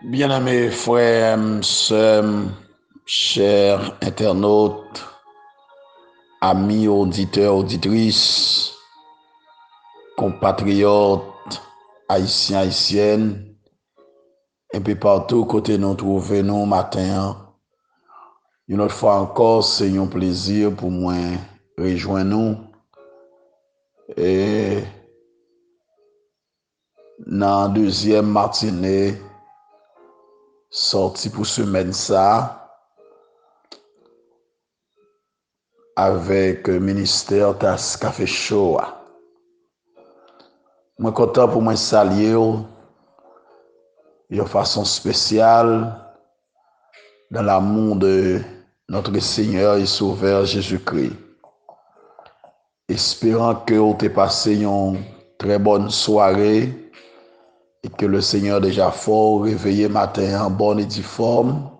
Bien-aimés frères, sœurs, chers internautes, amis, auditeurs, auditrices, compatriotes, haïtiens, haïtiennes, un peu partout côté nous trouver nous matin. Une autre fois encore, c'est un plaisir pour moi rejoindre nous et dans la deuxième matinée sorti pour semaine ça avec le ministère Tas Café Show. Moi content pour moi saluer de façon spéciale dans l'amour de notre Seigneur et Sauveur Jésus-Christ. Espérant que vous avez passé une très bonne soirée et que le Seigneur déjà fort réveillé matin en bonne et due forme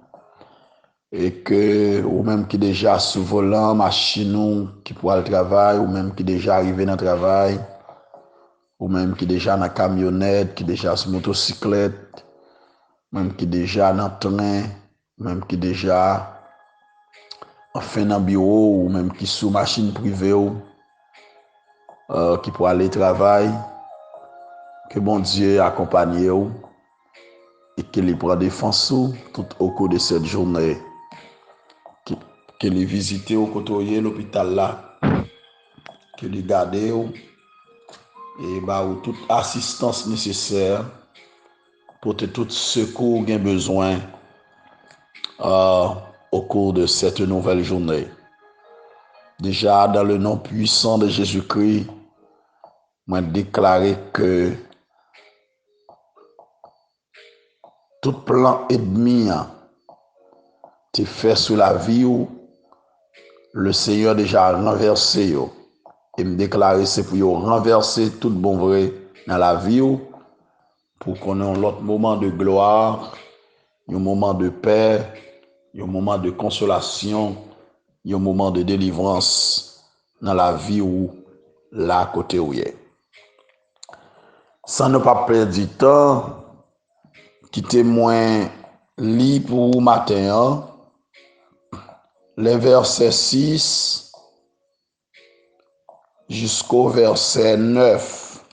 et que ou même qui déjà sous volant machine qui pour le travail ou même qui déjà arrivé dans le travail ou même qui déjà dans la camionnette, qui déjà sur motocyclette, même qui déjà dans le train, même qui déjà enfin dans le bureau ou même qui sous machine privée qui pour aller travail. Que bon Dieu accompagne vous et qu'il les prend défense tout au cours de cette journée. Qu'il les visite au côté l'hôpital là, qu'il les garde et bah ou toute assistance nécessaire pour tout secours qu'il a besoin au cours de cette nouvelle journée. Déjà dans le nom puissant de Jésus-Christ, moi déclarer que tout plan ennemi t'es fait sur la vie ou le Seigneur déjà renversé et me déclarer c'est pour renverser tout bon vrai dans la vie ou pour qu'on ait l'autre moment de gloire, un moment de paix, un moment de consolation, un moment de délivrance dans la vie ou là côté où est. Sans ne pas perdre du temps, qui témoin lit pour matin, les versets 6 jusqu'au verset 9.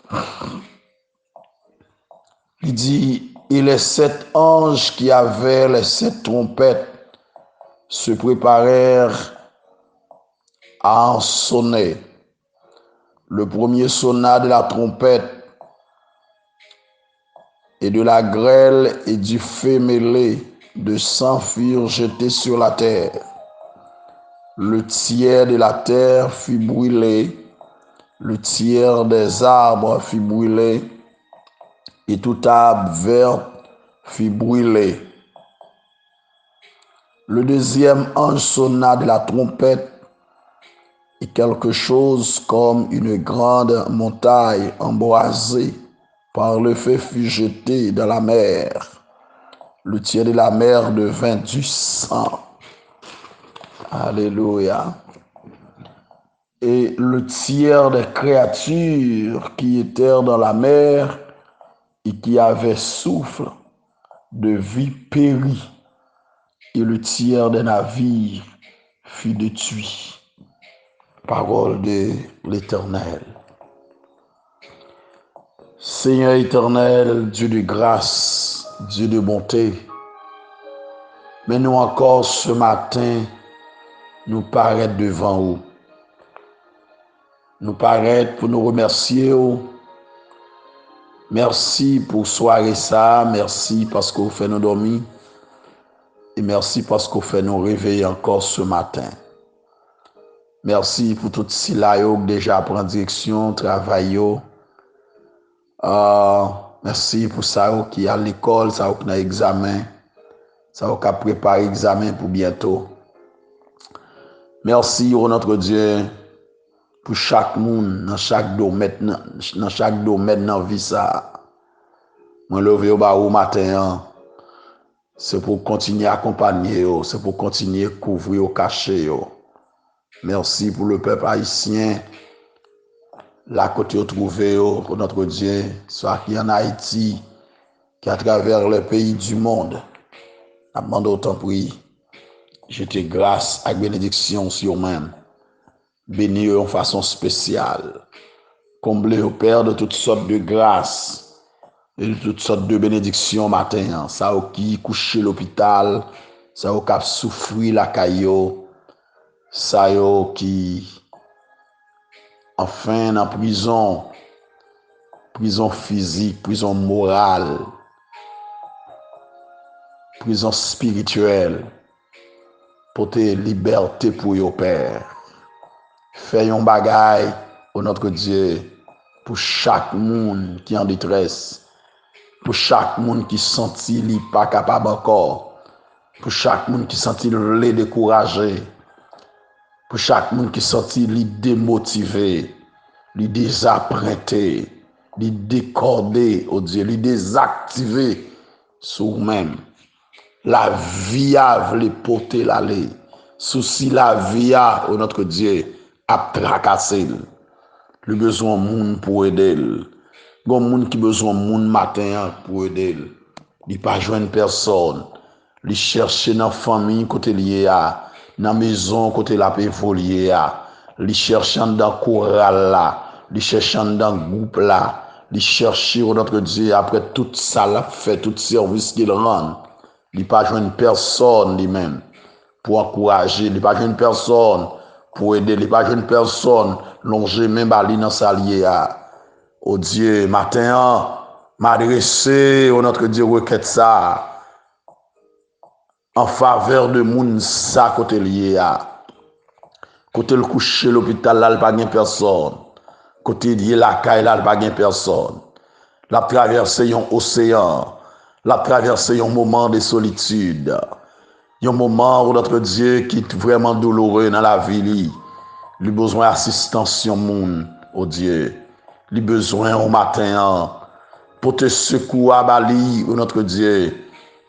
Il dit, et les 7 anges qui avaient les 7 trompettes se préparèrent à en sonner. Le premier sonna de la trompette et de la grêle et du feu mêlé de sang furent jetés sur la terre. Le tiers de la terre fut brûlé, le tiers des arbres fut brûlé, et toute arbre vert fut brûlé. Le deuxième ange sonna de la trompette, et quelque chose comme une grande montagne embrasée par le feu fut jeté dans la mer. Le tiers de la mer devint du sang. Alléluia. Et le tiers des créatures qui étaient dans la mer et qui avaient souffle de vie périt. Et le tiers des navires fut détruit. Parole de l'Éternel. Seigneur éternel, Dieu de grâce, Dieu de bonté, mais nous encore ce matin, nous paraître devant vous. Nous paraître pour nous remercier. Merci pour soirée ça, merci parce que vous faites nous dormir et merci parce que vous faites nous réveiller encore ce matin. Merci pour tout cela qui déjà prend direction, travail. Merci pour ça qui est à l'école, ça qui a examen, ça qui a préparé l'examen pour bientôt. Merci au notre Dieu pour chaque monde dans chaque domaine dans vie ça. Moi lever au matin, c'est pour continuer à accompagner, c'est pour continuer à couvrir, cacher. Merci pour le peuple haïtien. Là côté trouvé pour notre Dieu, soit qui en Haïti, qui à travers les pays du monde, a demandé autant prix, jeter grâce et bénédiction sur eux-mêmes, bénir en façon spéciale, combler au Père de toutes sortes de grâces et de toutes sortes de bénédictions matin. Ça qui couché l'hôpital, ça qui a souffri la caillou, ça qui enfin en prison, prison physique, prison morale, prison spirituelle, pour te liberté pour yo Père. Fais un bagay pour notre Dieu, pour chaque monde qui est en détresse, pour chaque monde qui sentit li pas capable encore, pour chaque monde qui sentit le découragé, pour chaque monde qui sentit li démotivé, li désapprêté, li décordé au Dieu, li désactivé sur même. La vie a voulu porter l'aller. Souci la vie a, oh notre Dieu, a tracassé. Le besoin monde pour aider. Gon monde qui besoin monde matin pour aider. Il pas joindre personne. Il chercher dans famille côté lié a, dans maison côté la paix volier a. Il cherchant dans chorale là, il cherchant dans groupe là, il chercher oh notre Dieu après tout ça l'a fait tout service qu'il rend. Il pas joindre personne lui-même pour encourager, il pas joindre personne pour aider, il pas joindre personne longer même bali dans salier a. Oh Dieu, matin m'adresser au notre Dieu requête ça en faveur de moun ça côté lié a. Côté le coucher l'hôpital là, il pas gain personne. Côté lié la caille là, il pas gain personne. La traverser un océan. La traverser un moment de solitude, un moment où notre Dieu qui est vraiment douloureux dans la vie, il a besoin d'assistance au monde, au Dieu, il a besoin au matin pour te secouer à Bali, notre Dieu,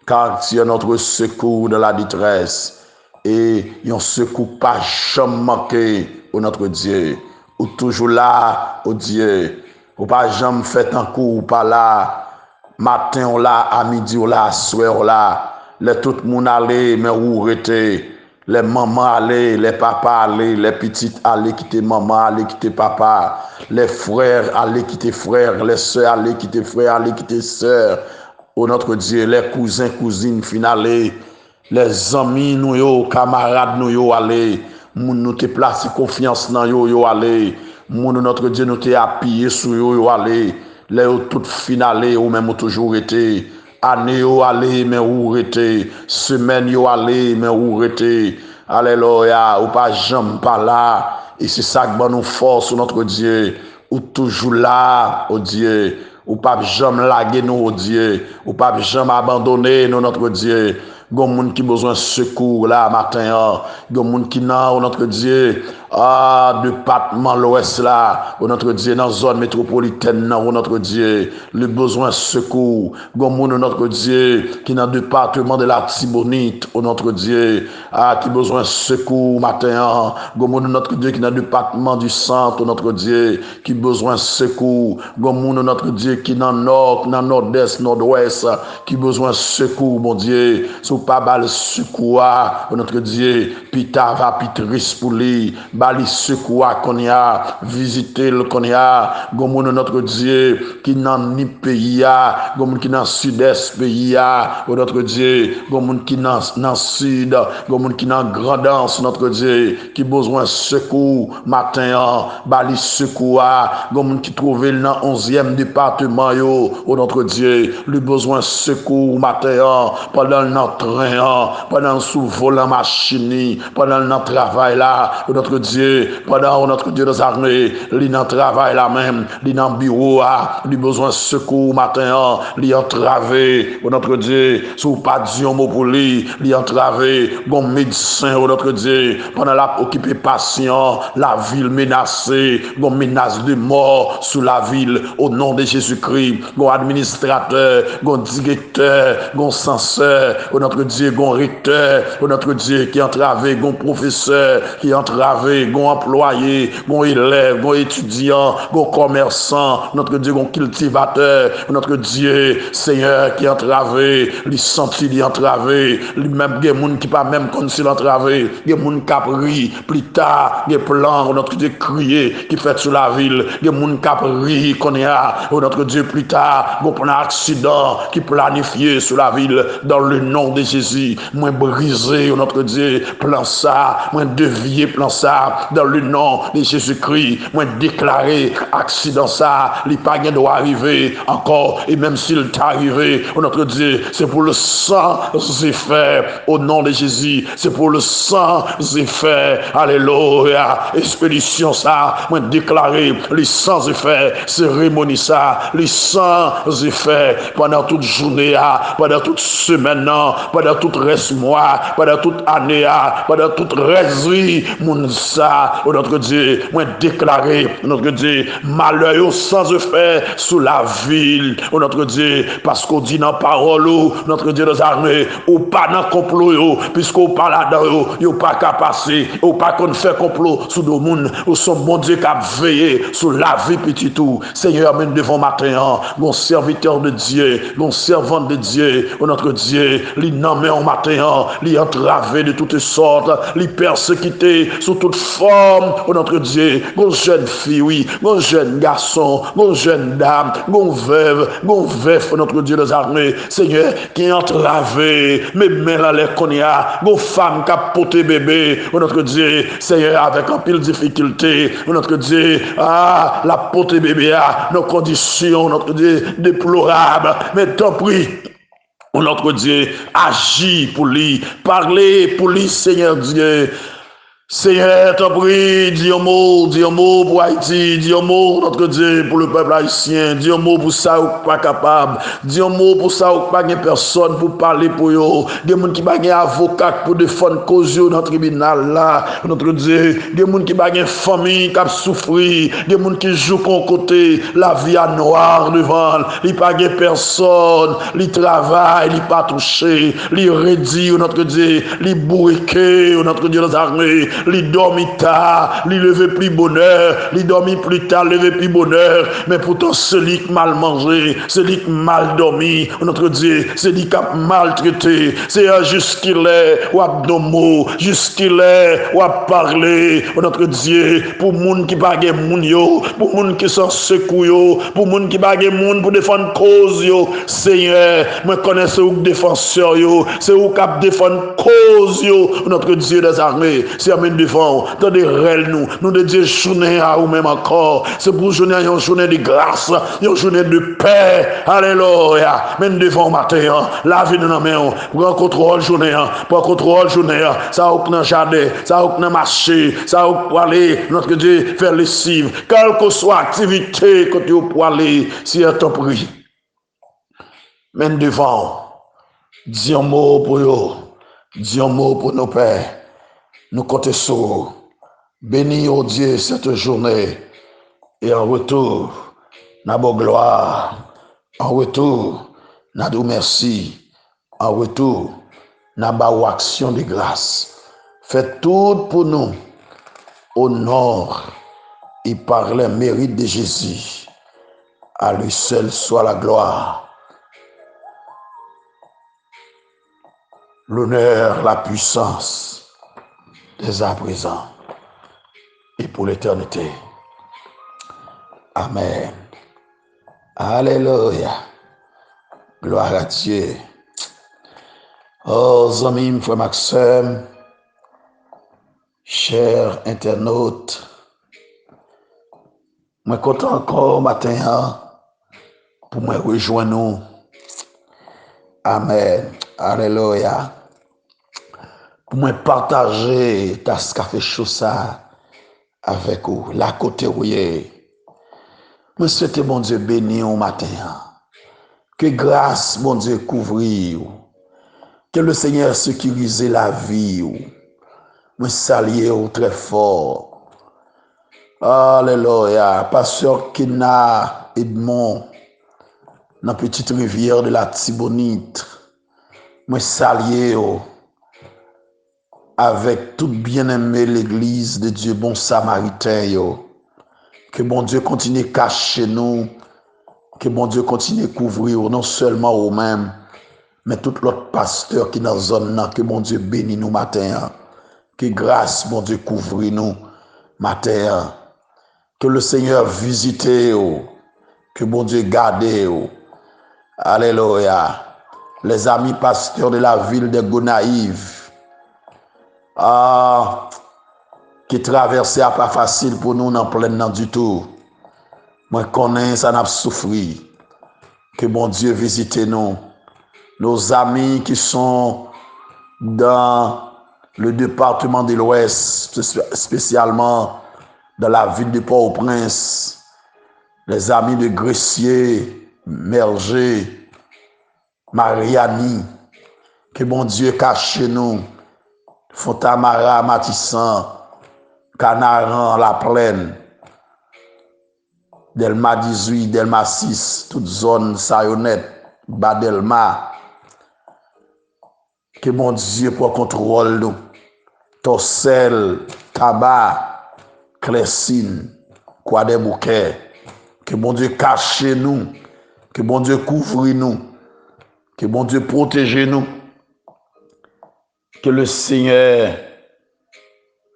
car tu es notre secours dans la détresse et un secours pas jamais manqué, notre Dieu, ou toujours là, au Dieu, ou pas jamais fait un coup, ou pas là. Matin on là, à midi on là, soir on là, les tout le monde allait, mais où rete, les mamans allaient, les papas allaient, les petites allaient quitter maman, allaient quitter papa, les frères allaient quitter frères, les sœurs allaient quitter frères, allaient quitter sœurs, oh notre Dieu, les cousins, cousines finales, les amis nous yo, camarades nous yo allaient, moun nous te placé confiance dans yo allaient, moun notre Dieu nous te appuyé sur yo allaient. Les toutes finales ou même toujours été année ou aller mais ou été semaine yo aller mais ou été alléluia ou pas jamais pas là et c'est ça qui nous force notre Dieu ou toujours là au Dieu ou pas jamais laguer nous au Dieu ou pas jamais abandonner nous notre Dieu. Gon moun qui besoin secours là matin, gon moun qui nan notre Dieu département l'ouest là, notre Dieu dans zone métropolitaine nan notre Dieu, le besoin secours, gon moun notre Dieu qui dans département de la Tibonite, notre Dieu, qui besoin secours matin, gon moun notre Dieu qui dans département du centre, notre Dieu, qui besoin secours, gon moun notre Dieu qui dans nord, dans nord-est, nord-ouest, qui besoin secours mon Dieu. Pas bal secours notre Dieu pita va pitris pour lui bali secours qu'on y a visiter le qu'on y a gomoun notre Dieu qui dans ni pays a gomoun qui dans sud-est pays a notre Dieu gomoun qui dans sud gomoun qui dans grandance notre Dieu qui besoin secours matin bali secours gomoun qui trouvé dans 11e département yo notre Dieu lui besoin secours matin pendant notre pendant sous volant machine, pendant notre travail là, notre Dieu, pendant notre Dieu des armées, li dans travail là même, li dans bureau a, li besoin secours matin, li entravé, notre Dieu, sous pas Dieu mot pour lui, li entravé, bon médecin, notre Dieu, pendant la occupé patient, la ville menacée, bon menace de mort sous la ville, au nom de Jésus-Christ, bon administrateur, bon directeur, bon censeur, notre Dieu, gon recteur, notre Dieu qui entravé, gon professeur qui entravé, travaillé, gon employé, gon élève, gon étudiant, gon commerçant, notre Dieu, gon cultivateur, notre Dieu, Seigneur, qui entravé, li senti li entravé, li même des moun qui pas même comme s'il entravé, des moun capri, plus tard, des plans, notre Dieu, crié, qui fait sur la ville, des moun capri, qu'on est à, notre Dieu, plus tard, gon plan accident, qui planifié sur la ville, dans le nom de Jésus, moi brisé, notre Dieu, plan ça, moi dévié, plan ça, dans le nom de Jésus-Christ, moi déclaré, accident ça, li pas gain doit arriver encore, et même s'il t'est arrivé, notre Dieu, c'est pour le sang effet, au nom de Jésus, c'est pour le sang effet, alléluia, expédition ça, moi déclaré, les sans effet, cérémonie ça, les sans effet, pendant toute journée, pendant toute semaine, pendant tout reste mois, pendant toute année, pendant toute résie, mon ça, notre Dieu, moi déclaré, notre Dieu, malheur sans effet sous la ville, notre Dieu, parce qu'on dit dans parole, notre Dieu des armées, ou pas dans complot, puisqu'on parle là-dedans, ou pas qu'à passer, ou pas qu'on fait complot sous le monde, ou son bon Dieu qui a veillé sur la vie petit tout. Seigneur, même devant matin, mon serviteur de Dieu, mon servant de Dieu, notre Dieu, li nommé en matin, li entravé de toutes sortes, li persécuté sous toute forme, notre Dieu, mon jeune fille, oui, mon jeune garçon, mon jeune dame, mon veuve, notre Dieu des armées, Seigneur, qui est entravé, mais là, les cognacs, mon femme qui a porté bébé, notre Dieu, Seigneur, avec un pile difficulté, notre Dieu, la porté bébé, nos conditions, notre Dieu, déplorables, mais t'en prie, notre Dieu, agis pour lui, parlez pour lui, Seigneur Dieu. Seigneur, t'en prie, dis un mot pour Haïti, dis un mot, notre Dieu, pour le peuple haïtien, dis un mot pour ça ou pas capable, dis un mot pour ça ou pas personne pour parler pour eux, des gens qui n'ont pas avocat pour défendre cause dans le tribunal là, notre Dieu, des gens qui n'ont pas famille qui a souffert, des gens qui jouent con côté, la vie à noir devant, ils n'ont pas personne, ils travaillent, ils pas touché, ils rédit, notre Dieu, ils bourriqués, notre Dieu, les armées, li dormi tard, li levé plus bonheur, li dormi plus tard, levé plus bonheur, mais pourtant celui qui mal mangé, celui qui mal dormi, notre Dieu, celui qui a maltraité, c'est jusqu'il est, ou a nomo, jusqu'il est, ou a parlé, notre Dieu, pour moun qui pas gen moun yo, pour moun qui sont secou yo, pour moun qui pas gen moun pour défendre cause yo, Seigneur, moi connais ce défenseur yo, c'est ou qui défendre cause yo, notre Dieu des armées, c'est devant, dans des rêves nous de dire journée à ou même encore, c'est pour journée une journée de grâce, une journée de paix, alléluia, même devant matin, la vie de nos mains, prends contrôle journée, ça ou dans jardin, ça ou dans marché, ça ou pour aller, notre Dieu, faire lessive, quelle que soit activité que tu pour aller, si elle t'en prie, même devant, dis un mot pour eux, dis un mot pour nos pères. Nous comptons sur bénis, oh Dieu, cette journée. Et en retour, nous avons gloire. En retour, nous avons merci. En retour, nous avons action de grâce. Faites tout pour nous. Honore et par les mérites de Jésus. À lui seul soit la gloire. L'honneur, la puissance. Dès à présent et pour l'éternité. Amen. Alléluia. Gloire à Dieu. Oh, amis, frère Maxime, chers internautes, je suis content encore matin pour me rejoindre nous. Amen. Alléluia. Pour me partager ta café chaud ça avec vous, la côté où je souhaite mon Dieu béni au matin. Que grâce, mon Dieu, couvre. Que le Seigneur sécurise la vie. Je salue très fort. Alléluia. Pasteur Kina Edmond, dans la petite rivière de la Tibonite. Je salue. avec tout bien-aimé l'église de Dieu bon samaritain yo. Que bon Dieu continue à cacher nous, que bon Dieu continue à couvrir non seulement eux-mêmes, mais tout l'autre pasteur qui dans la zone là, que bon Dieu bénisse nous matin. Que grâce, bon Dieu, couvre nous matin. Que le Seigneur visite vous, que bon Dieu garde vous. Alléluia. Les amis pasteurs de la ville de Gonaïve, qui traversaient pas facile pour nous dans plein nan du tout. Moi connais ça n'a souffri. Que bon Dieu visite nous. Nos amis qui sont dans le département de l'Ouest, spécialement dans la ville de Port-au-Prince, les amis de Gressier, Merger, Mariani, que bon Dieu cache nous, Fontamara, Matissan, Canaran, La Plaine, Delma 18, Delma 6, toute zone Sayonnette, Badelma. Que mon Dieu pour contrôle nous. Torsel, Tabac, Clessine, Croix des Bouquets. Que mon Dieu cache nous. Que mon Dieu couvre nous. Que mon Dieu protège nous. Que le Seigneur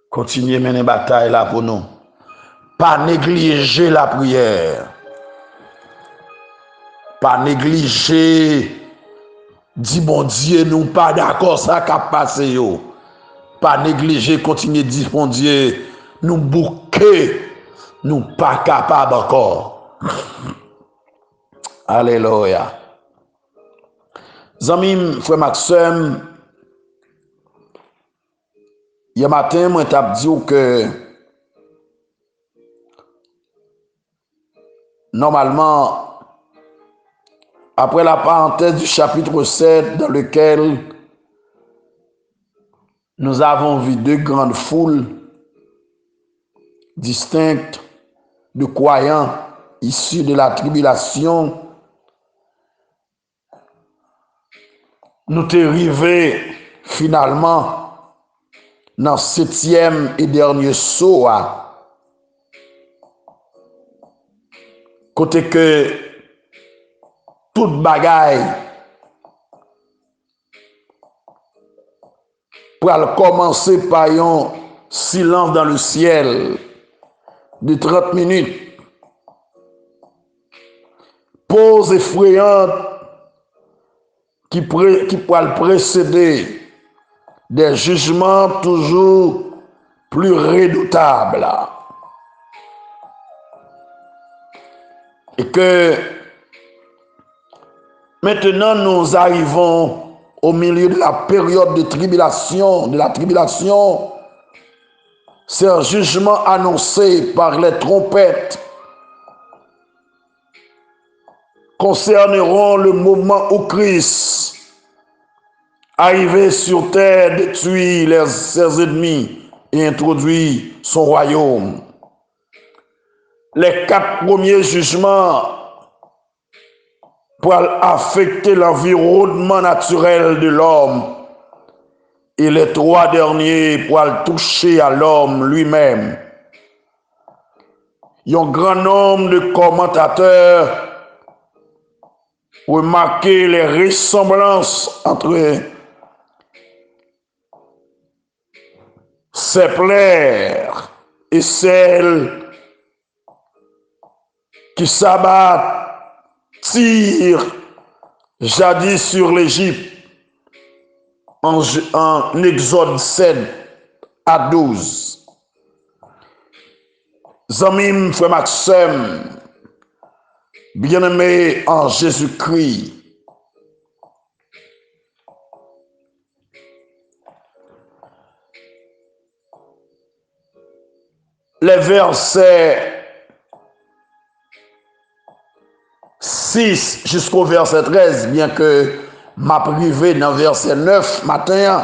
continue à mener une bataille là pour nous. Pas négliger la prière. Pas négliger. Dis bon Dieu, nous pas d'accord ça qu'a passé yo. Pas négliger, continuer dire bon Dieu, nous bouquer, nous pas capable encore. Alléluia. Zami, frère Maxime, hier matin, moi t'ai dit que normalement, après la parenthèse du chapitre 7, dans lequel nous avons vu deux grandes foules distinctes de croyants issus de la tribulation, nous t'es arrivé finalement dans le 7e et dernier saut, côté que toute bagaille pour commencer par un silence dans le ciel de 30 minutes. Pause effrayante qui pourrait précéder des jugements toujours plus redoutables. Et que maintenant, nous arrivons au milieu de la période de la tribulation. C'est un jugement annoncé par les trompettes concerneront le moment où Christ, arrivé sur terre, détruit ses ennemis et introduit son royaume. Les 4 premiers jugements pour affecter l'environnement naturel de l'homme et les 3 derniers pour toucher à l'homme lui-même. Il y a un grand nombre de commentateurs remarqué les ressemblances entre ces plaies et celles qui s'abattent, tirent jadis sur l'Égypte en Exode 7 à 12. Zamim, frère Maxime, bien-aimé en Jésus-Christ, les versets 6 jusqu'au verset 13, bien que m'a privé dans verset 9 matin,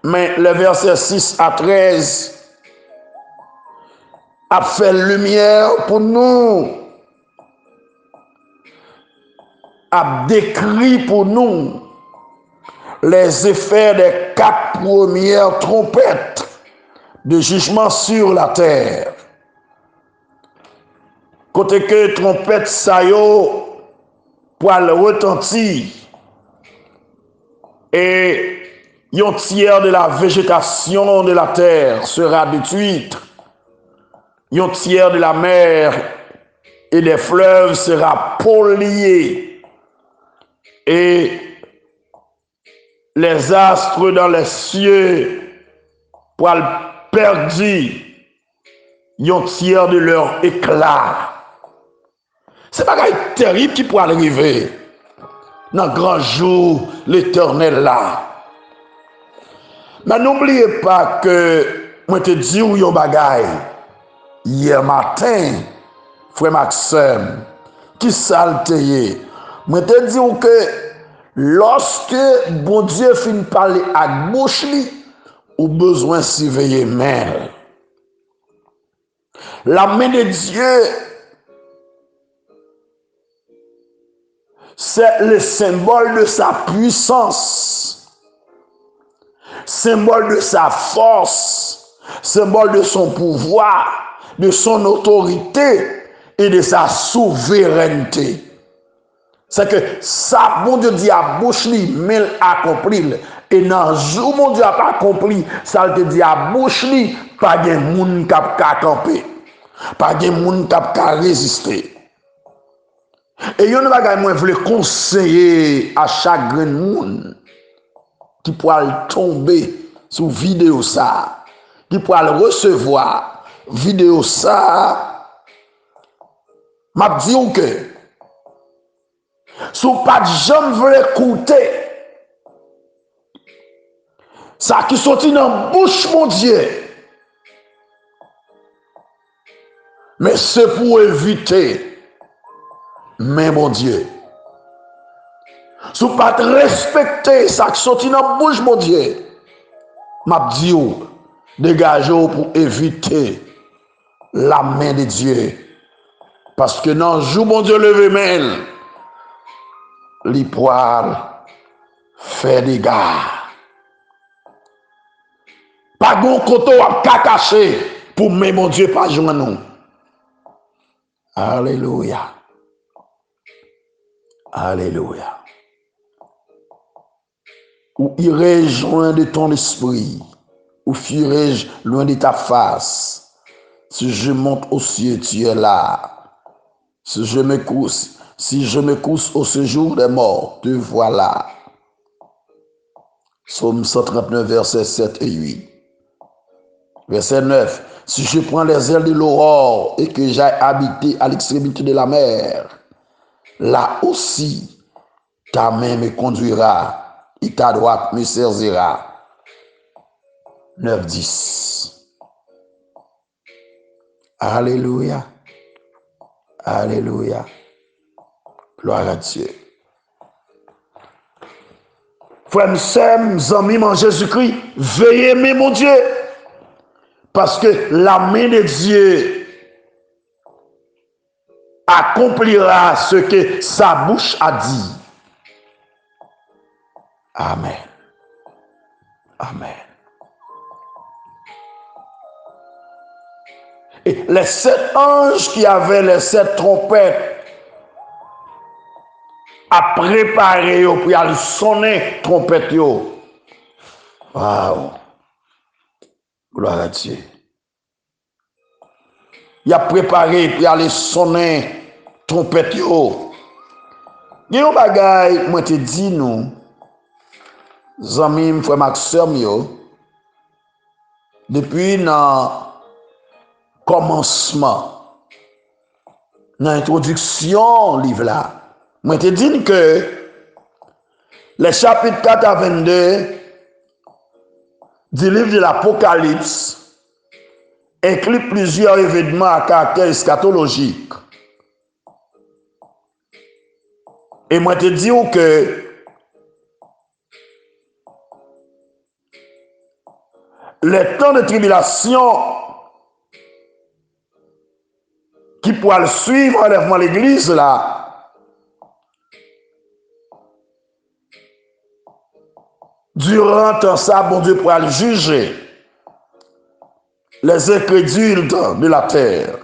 mais les versets 6 à 13 a fait lumière pour nous, a décrit pour nous les effets des 4 premières trompettes de jugement sur la terre. Côté que trompette ça yo pour le retentir et un tiers de la végétation de la terre sera détruite. Un tiers de la mer et des fleuves sera pollué. Et les astres dans les cieux pour perdre un tiers de leur éclat. C'est pas terrible qui pourrait arriver dans le grand jour l'éternel là. Mais n'oubliez pas que moi te dis où yon bagay hier matin, frère Maxime, qui salteye. Moi te dis que lorsque bon Dieu finit parler à bouche li, ou besoin surveiller main. La main de Dieu, c'est le symbole de sa puissance, symbole de sa force, symbole de son pouvoir, de son autorité et de sa souveraineté. C'est que ça, bon Dieu dit à bouche li, mais accompli. Et dans le jour, mon Dieu a pas accompli, ça te dit à bouche li, pas de moun kap ka camper, pas de moun kap ka résister. Et yon bagay moi voulais conseiller à chaque grand monde qui pourra tomber sur vidéo ça, qui pourra le recevoir vidéo ça, m'a dit que si pas de jamais veut écouter ça qui sorti dans la bouche mon Dieu, mais c'est pour éviter. Mais mon Dieu, si vous ne pas respecter ça qui sorti dans la bouche, mon Dieu, m'a dit, dégagez pour éviter la main de Dieu. Parce que dans le jour, mon Dieu, levé main, les poils fait des gars. Pas bon côté à cacher pour mais mon Dieu pas joindre nous. Alléluia. Alléluia. Ou irai-je loin de ton esprit, ou fuirai-je loin de ta face? Si je monte aux cieux, tu es là. Si je me couche au séjour des morts, te voilà. Psaume 139, versets 7 et 8. Verset 9. Si je prends les ailes de l'aurore et que j'aille habiter à l'extrémité de la mer, là aussi, ta main me conduira et ta droite me servira. 9-10. Alléluia. Alléluia. Gloire à Dieu. Frères, sœurs, amis en Jésus-Christ, veillez, mais mon Dieu, parce que la main de Dieu accomplira ce que sa bouche a dit. Amen. Amen. Et les 7 anges qui avaient les 7 trompettes a préparé pour aller sonner trompette. Waouh. Gloire à Dieu. Il a préparé pour aller sonner trompette. Il y a un bagay, moi te dis nous, amis, frère Maxime, depuis le commencement, dans l'introduction livre là, moi te dis que les chapitres 4 à 22 du livre de l'Apocalypse inclut plusieurs événements à caractère eschatologique. Et moi te dis que les temps de tribulation qui pourra suivre enlèvement de l'église, là, durant temps ça, bon Dieu pour aller juger les incrédules de la terre.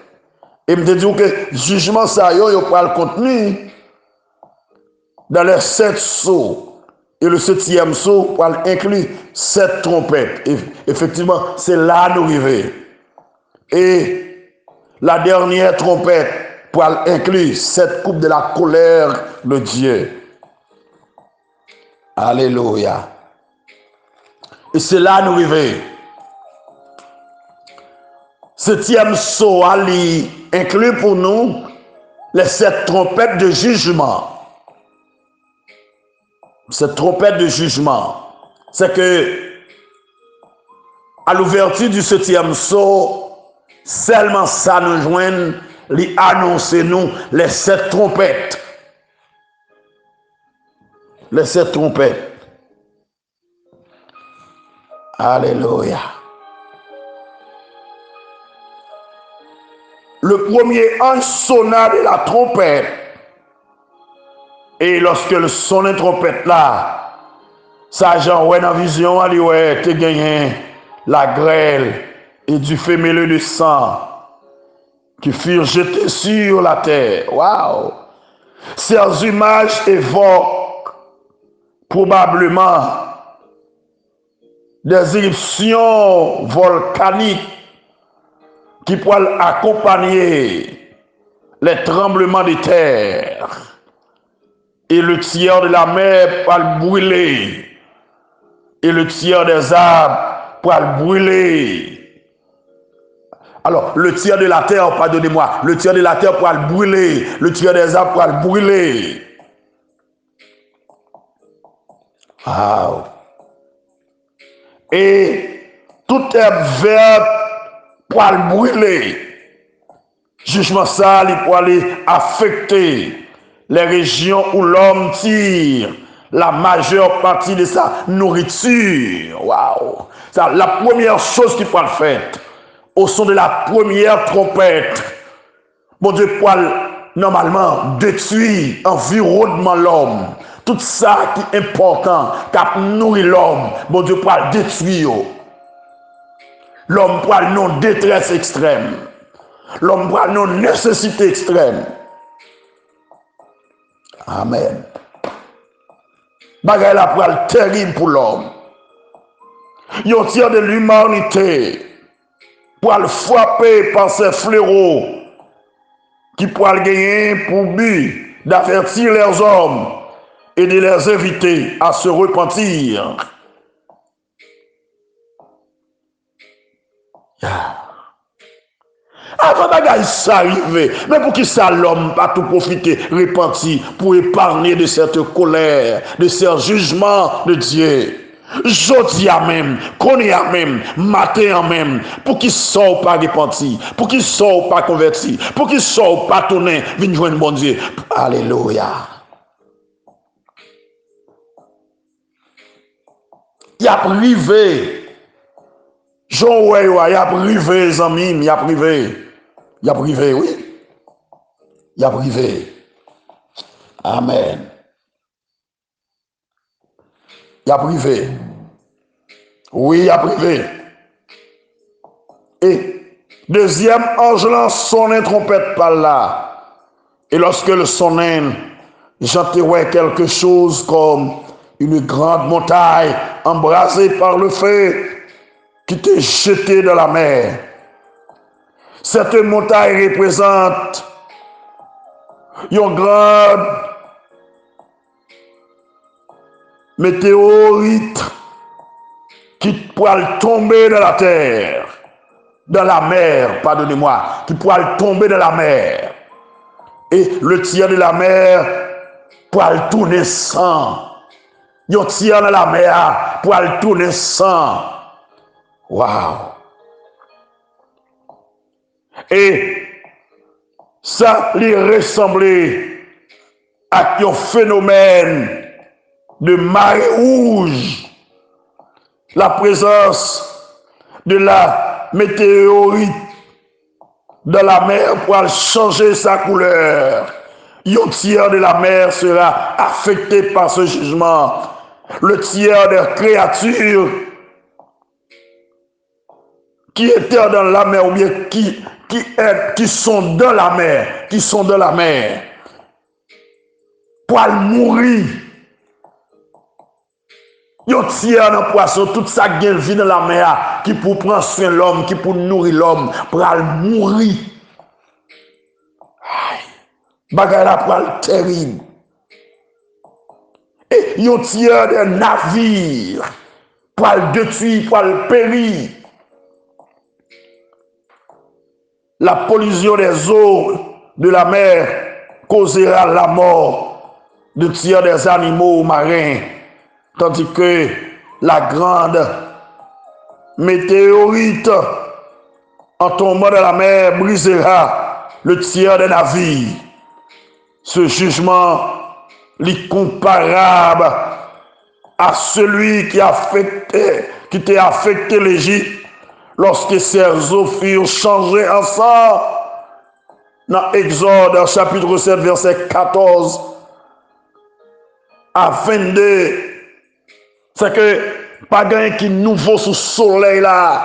Et me dit que jugement ça, yo pour le contenu dans les 7 sceaux. Et le 7e sceau pour inclure 7 trompettes. Et effectivement, c'est là nous arrivons. Et la dernière trompette pour inclure 7 coupes de la colère de Dieu. Alléluia. Et c'est là nous arrivons. 7e sceau inclut pour nous les 7 trompettes de jugement. Cette trompette de jugement, c'est que à l'ouverture du 7e sceau, seulement ça nous joint, lui annoncer nous les 7 trompettes. Les 7 trompettes. Alléluia. Le premier ange sonna de la trompette. Et lorsque le son de trompette là, ça Jean ouais dans vision, il ouais, t'es gagné la grêle et du féméleux de sang qui furent jetés sur la terre. Waouh! Ces images évoquent probablement des éruptions volcaniques qui pourraient accompagner les tremblements de terre. Et le tiers de la mer pour le brûler. Et le tiers des arbres pour le brûler. Alors, le tiers de la terre, pardonnez-moi, le tiers de la terre pour le brûler. Le tiers des arbres pour le brûler. Wow. Et toute herbe verte pour le brûler. Jugement ça, il pour aller affecter les régions où l'homme tire la majeure partie de sa nourriture. Waouh! La première chose qu'il peut faire, au son de la première trompette, bon Dieu peut normalement détruire l'environnement de l'homme. Tout ça qui est important, qui nourrit l'homme, bon Dieu peut détruire. L'homme peut non détresse extrême. L'homme peut non nécessité extrême. Amen. Bagay la pral terrible pour l'homme. Yon tire de l'humanité pour le frapper par ces fléaux qui pourraient gagner pour but d'avertir les hommes et de les inviter à se repentir. Avant bagay ça arrive, mais pour qui ça l'homme pas tout profiter, repentir, pour épargner de cette colère, de ce jugement de Dieu. Jodi à même, connaît à même, matin à même, pour qui sort pas repentir, pour qui sort pas converti, pour qui sort pas tourner, venir joindre bon Dieu. Alléluia. Il a privé. Jean ouais, il a privé, les amis, il a privé. Il a privé, oui. Il a privé. Amen. Il a privé. Oui, il a privé. Et deuxième ange lance son trompette par là. Et lorsque le sonne, j'entendais quelque chose comme une grande montagne embrasée par le feu qui était jetée dans la mer. Cette montagne représente une grande météorite qui pourrait tomber dans la terre, dans la mer, pardonnez-moi, qui pourrait tomber dans la mer. Et le tiers de la mer pourrait tourner sang. Le tiers de la mer pourrait tourner sang. Waouh! Et ça lui ressemblait à un phénomène de marée rouge. La présence de la météorite dans la mer pour changer sa couleur. Un tiers de la mer sera affecté par ce jugement. le tiers des créatures qui étaient dans la mer ou bien qui sont dans la mer, pour mourir. Yon tiers dans poisson, tout ça qui vit dans la mer, qui pour prendre soin de l'homme, qui pour nourrir l'homme, pour mourir. Bagay la pour terrible. Et yon tiers des navires, pour détruire, pour périr. La pollution des eaux de la mer causera la mort de tiers des animaux marins, tandis que la grande météorite en tombant dans la mer brisera le tiers des navires. Ce jugement est comparable à celui qui a affecté l'Égypte lorsque ses eaux furent changées en sang. Dans Exode chapitre 7 verset 14 à 22, c'est que pas gain qui nouveau sous soleil là.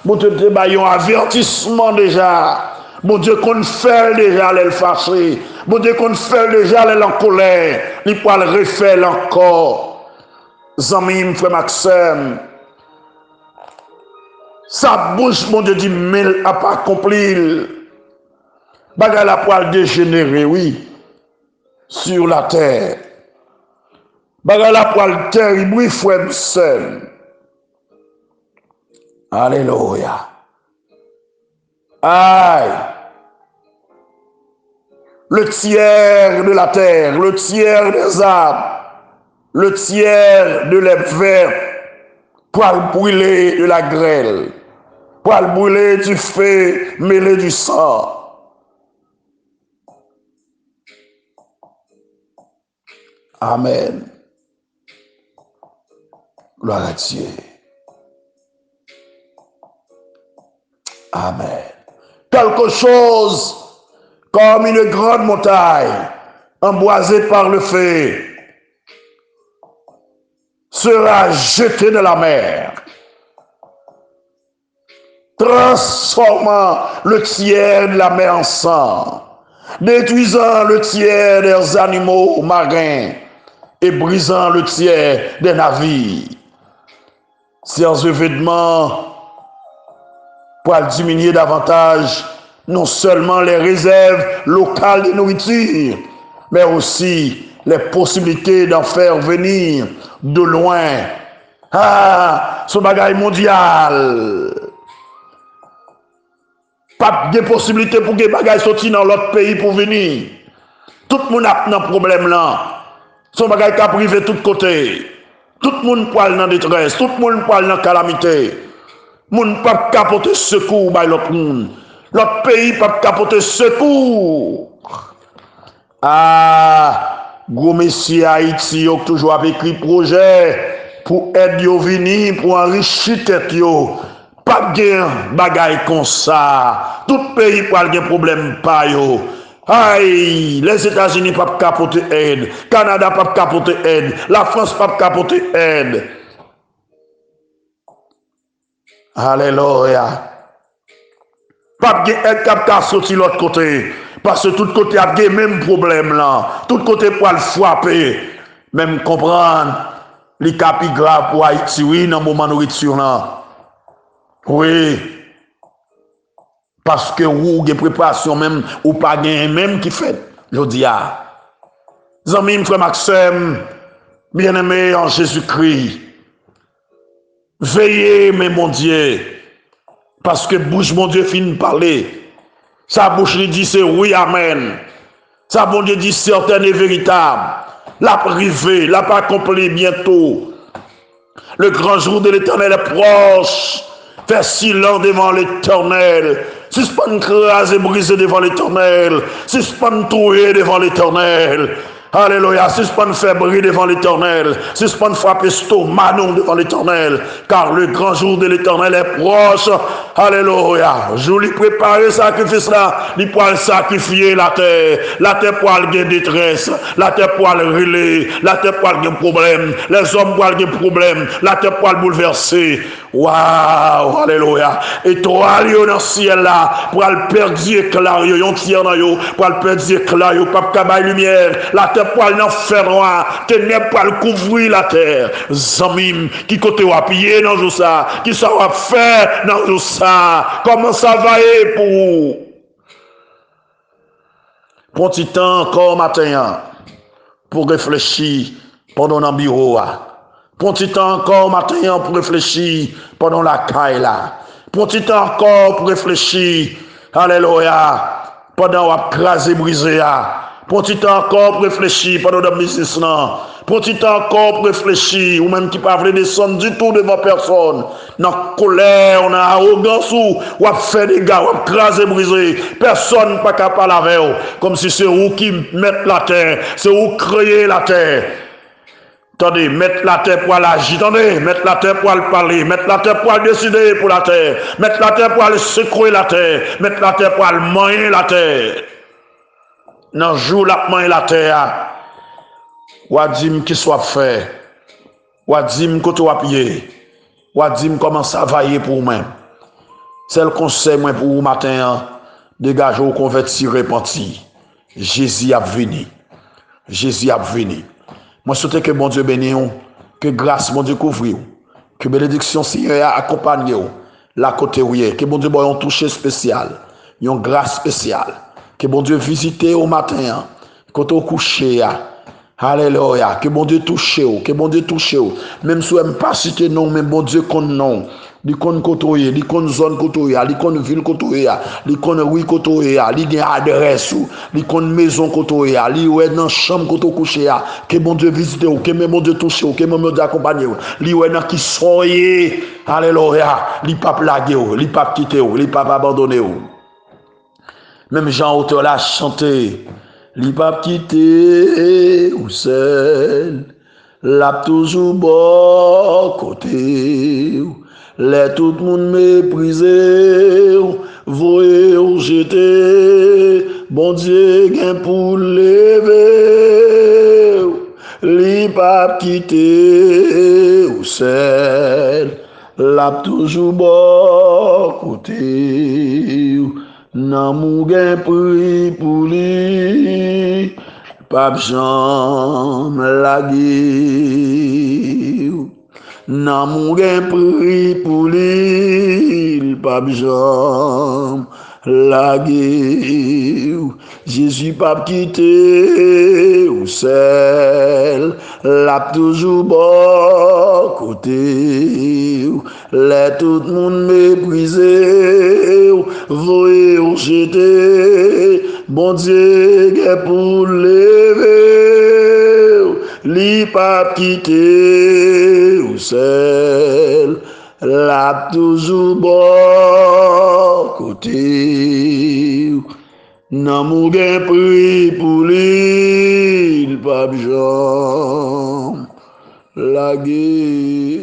Bon Dieu te baille un avertissement déjà. Bon Dieu qu'on fait déjà les fâché. Bon Dieu qu'on fait déjà les en colère. Il peut le refaire encore. Zami frère Maxime. Sa bouche, mon Dieu dit, mais elle n'a pas accompli. Bagay la poil dégénéré, oui, sur la terre. Bagay la poil terrible, oui, frère seul. Alléluia. Aïe. Le tiers de la terre, le tiers des arbres, le tiers de l'herbe verte, pour brûler de la grêle, pour brûler du feu mêlé du sang. Amen. Gloire à Dieu. Amen. Quelque chose comme une grande montagne emboisée par le feu sera jeté dans la mer, transformant le tiers de la mer en sang, détruisant le tiers des animaux marins et brisant le tiers des navires. Ces événements pour diminuer davantage non seulement les réserves locales de nourriture, mais aussi les possibilités d'en faire venir de loin. Ah, ce bagage mondial. Pas de possibilité pour que les bagages sortent dans l'autre pays pour venir. Tout le monde a un problème là. Son bagage qui a privé de tous côtés. Tout le monde parle dans détresse. Tout le monde parle dans calamité. Moun pas capoter secours by l'autre monde. L'autre pays pas capoter secours. Ah, gros messieurs Haïti ont toujours écrit projet pour aider yo venir pour enrichir tête yo. Pas de bagaille comme ça. Tout pays pas de problème pas yo. Aïe, les États-Unis pas capoter aide, Canada pas capoter aide, la France pas capoter aide. Alléluia. Pas de aide qui sorti l'autre côté. Parce que tout côté a le même problème là. Tout côté pour le frapper. Même comprendre. Les capis graves pour Haïti, oui, dans le moment de nourriture là. Oui. Parce que vous avez préparation même, ou pas gain même qui fait. Je dis à. Zami, frère Maxime, bien-aimé en Jésus-Christ. Veillez, mais mon Dieu, parce que bouche, mon Dieu, finit de parler. Sa bouche lui dit c'est oui, amen. Sa bon Dieu dit certain et véritable. La privée, la pas accompli bientôt. Le grand jour de l'Éternel est proche. Fais silence devant l'Éternel. Suspend crase et briser devant l'Éternel. Suspend trouer devant l'Éternel. Alléluia. Suspend faire briller devant l'Éternel. Suspend frapper stomac devant l'Éternel. Car le grand jour de l'Éternel est proche. Alléluia. Je lui prépare le sacrifice là. Il pourra sacrifier la terre. La terre pour aller détresse. La terre pour aller relais. La terre pour aller problème. Les hommes pour aller problème. La terre pour aller bouleverser. Waouh. Alléluia. Et toi, dans le ciel là. Pour aller perdre éclat. Yon tiers dans yo. Pour aller perdre éclat. Yo pas de lumière. La terre pour aller en faire noir, ténèbres pour aller couvrir la terre. Zamim, qui côté ou appuyer dans tout ça, qui ça va faire dans tout ça, comment ça va être pour vous? Prends un petit temps encore matin pour réfléchir pendant le bureau. Prends un petit temps encore matin pour réfléchir pendant la caille là. Prends un petit temps encore pour réfléchir, alléluia, pendant la crase brisée. Prends un petit temps encore pour réfléchir pendant le business là. Prends un petit temps encore pour réfléchir, ou même qui ne peuvent pas descendre du tout devant personne. Dans la colère, on a arrogance, ou à faire des gars, ou à craser, briser. Personne n'est pas capable avec eux. Comme si c'est vous qui mettez la terre, c'est vous qui créez la terre. Attendez, mettre la terre pour aller agir, attendez, mettre la terre pour aller parler, mettre la terre pour aller décider pour la terre, mettre la terre pour aller secouer la terre, mettre la terre pour aller manger la terre. Dans le jour la main la terre, ou à dire qu'il soit fait, ou à dire que tu vas pied, ou à dire comment ça va y pour vous-même. C'est le conseil moi pour vous matin, dégagez ou convertir repenti. Jésus a venu. Jésus a venu. Moi souhaite que bon Dieu bénisse, que grâce bon Dieu couvre, que bénédiction Seigneur accompagne la côté où que bon Dieu ait un toucher spécial, une grâce spéciale. Que bon Dieu visite au matin, quand au coucher, alléluia, que bon Dieu touche, que bon Dieu touche, même si vous n'aimez pas citer non, mais bon Dieu connaît non, il connaît côté, il connaît zone côté, il connaît ville côté, il connaît rue côté, il connaît adresse, il connaît maison côté, il est dans chambre côté coucher, que bon Dieu visite, que bon Dieu touche, que bon Dieu accompagne, il est dans qui soyez, alléluia, il pas plaguer, il pas quitter, il pas abandonner. Même Jean auteur l'a chanté, li pas quitté ou seul, l'a toujours bon côté, les tout le monde méprisé, voyez ou jeté, bon Dieu gain pour lever, li pas quitté ou seul, l'a toujours bon côté. Nan mou gen pri pou li, pap jam lage. Nan mou gen pri pou li, pap jam lage. Jésus pap kite ou sel, l'a toujours bon côté. Les tout le monde méprisé, voyez ou jeté, bon Dieu est pour lever, li pas quitter ou seul, l'a toujours bon côté. Nan mou gen pri pou li, pas jam lage.